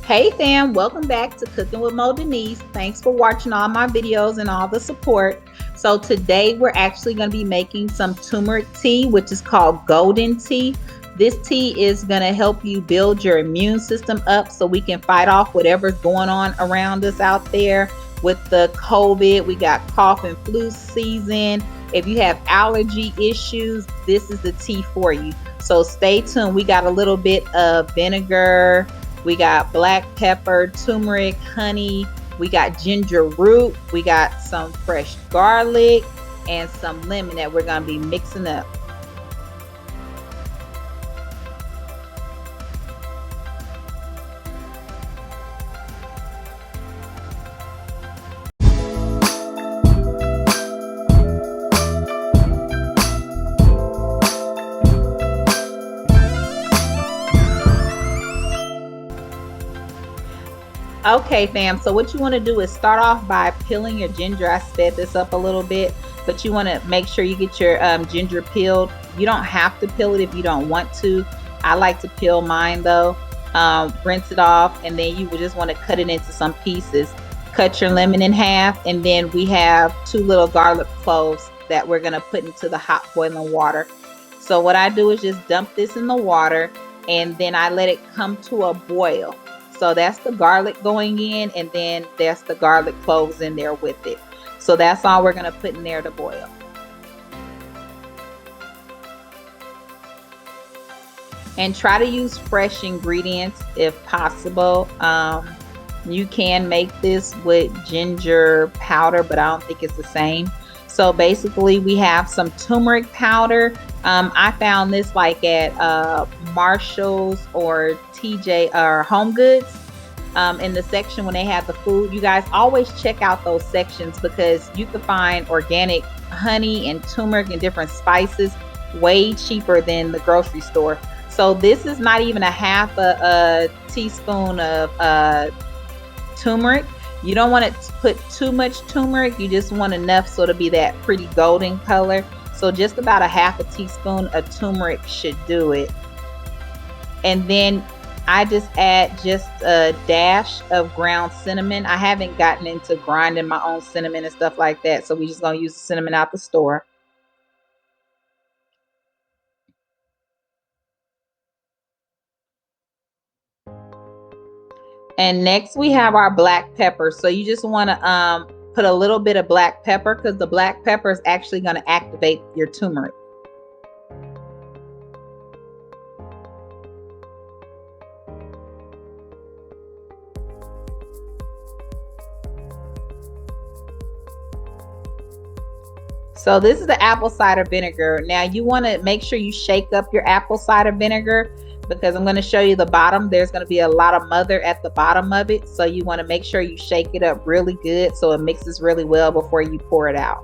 Hey fam, welcome back to Cooking with MoDenise. Thanks for watching all my videos and all the support. So today we're actually going to be making some turmeric tea, which is called golden tea. This tea is going to help you build your immune system up so we can fight off whatever's going on around us out there with the COVID. We got cough and flu season. If you have allergy issues, this is the tea for you. So stay tuned. We got a little bit of vinegar. We got black pepper, turmeric, honey. We got ginger root. We got some fresh garlic and some lemon that we're going to be mixing up. Okay, fam. So what you want to do is start off by peeling your ginger. I sped this up a little bit, but you want to make sure you get your ginger peeled. You don't have to peel it if you don't want to. I like to peel mine though. Rinse it off, and then you would just want to cut it into some pieces. Cut your lemon in half, and then we have 2 little garlic cloves that we're gonna put into the hot boiling water. So what I do is just dump this in the water, and then I let it come to a boil. So that's the garlic going in, and then there's the garlic cloves in there with it. So that's all we're going to put in there to boil. And try to use fresh ingredients if possible. You can make this with ginger powder, but I don't think it's the same. So basically we have some turmeric powder. I found this like at Marshall's or TJ or Home Goods in the section when they have the food. You guys always check out those sections because you can find organic honey and turmeric and different spices way cheaper than the grocery store. So this is not even a half a teaspoon of turmeric. You don't want to put too much turmeric. You just want enough so to be that pretty golden color. So just about a half a teaspoon of turmeric should do it. And then I just add just a dash of ground cinnamon. I haven't gotten into grinding my own cinnamon and stuff like that. So we're just going to use the cinnamon out the store. And next we have our black pepper. So you just want to put a little bit of black pepper because the black pepper is actually going to activate your turmeric. So this is the apple cider vinegar. Now you want to make sure you shake up your apple cider vinegar because I'm going to show you the bottom. There's going to be a lot of mother at the bottom of it. So you want to make sure you shake it up really good so it mixes really well before you pour it out.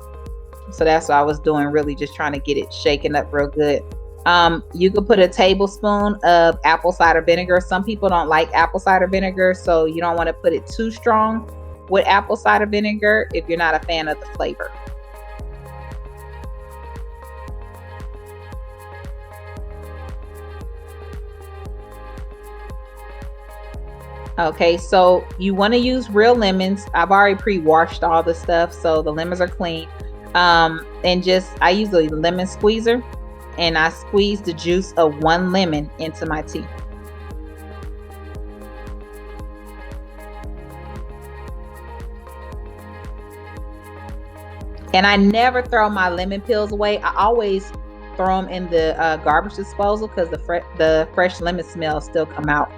So that's what I was doing, really just trying to get it shaken up real good. You could put a tablespoon of apple cider vinegar. Some people don't like apple cider vinegar, so you don't want to put it too strong with apple cider vinegar if you're not a fan of the flavor. Okay, so you want to use real lemons. I've already pre-washed all the stuff, so the lemons are clean. And just I use a lemon squeezer, and I squeeze the juice of 1 lemon into my tea. And I never throw my lemon peels away. I always throw them in the garbage disposal because the fresh lemon smells still come out.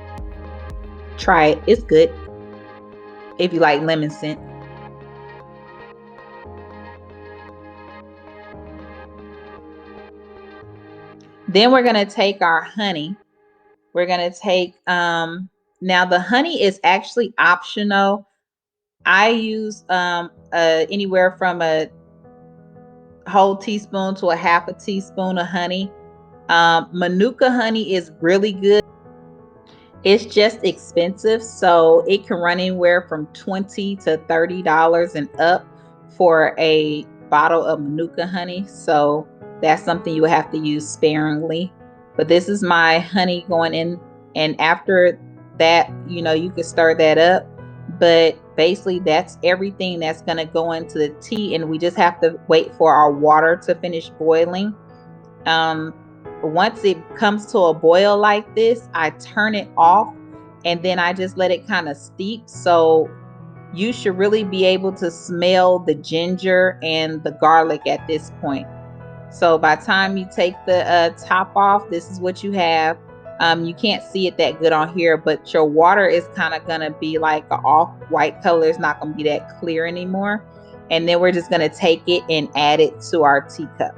Try it. It's good if you like lemon scent. Then we're going to take our honey. We're going to take now the honey is actually optional. I use anywhere from a whole teaspoon to a half a teaspoon of honey. Manuka honey is really good. It's just expensive, so it can run anywhere from $20 to $30 and up for a bottle of Manuka honey. So that's something you have to use sparingly. But this is my honey going in, and after that, you can stir that up. But basically, that's everything that's going to go into the tea. And we just have to wait for our water to finish boiling. Um, Once it comes to a boil like this, I turn it off and then I just let it kind of steep. So you should really be able to smell the ginger and the garlic at this point. So by the time you take the top off, this is what you have. You can't see it that good on here, but your water is kind of gonna be like a off white color. It's not gonna be that clear anymore. And then we're just gonna take it and add it to our teacup.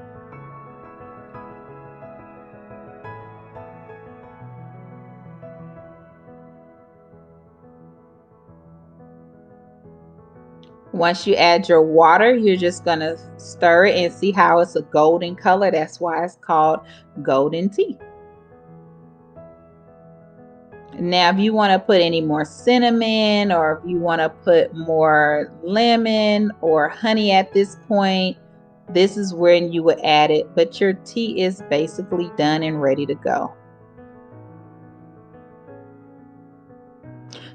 Once you add your water, you're just gonna stir it and see how it's a golden color. That's why it's called golden tea. Now, if you want to put any more cinnamon or if you want to put more lemon or honey at this point, this is when you would add it. But your tea is basically done and ready to go.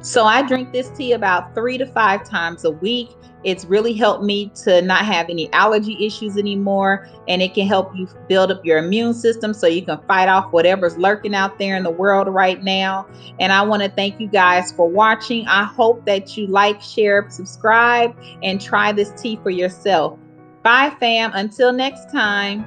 So I drink this tea about 3 to 5 times a week. It's really helped me to not have any allergy issues anymore, and it can help you build up your immune system so you can fight off whatever's lurking out there in the world right now. And I want to thank you guys for watching. I hope that you like, share, subscribe, and try this tea for yourself. Bye, fam. Until next time.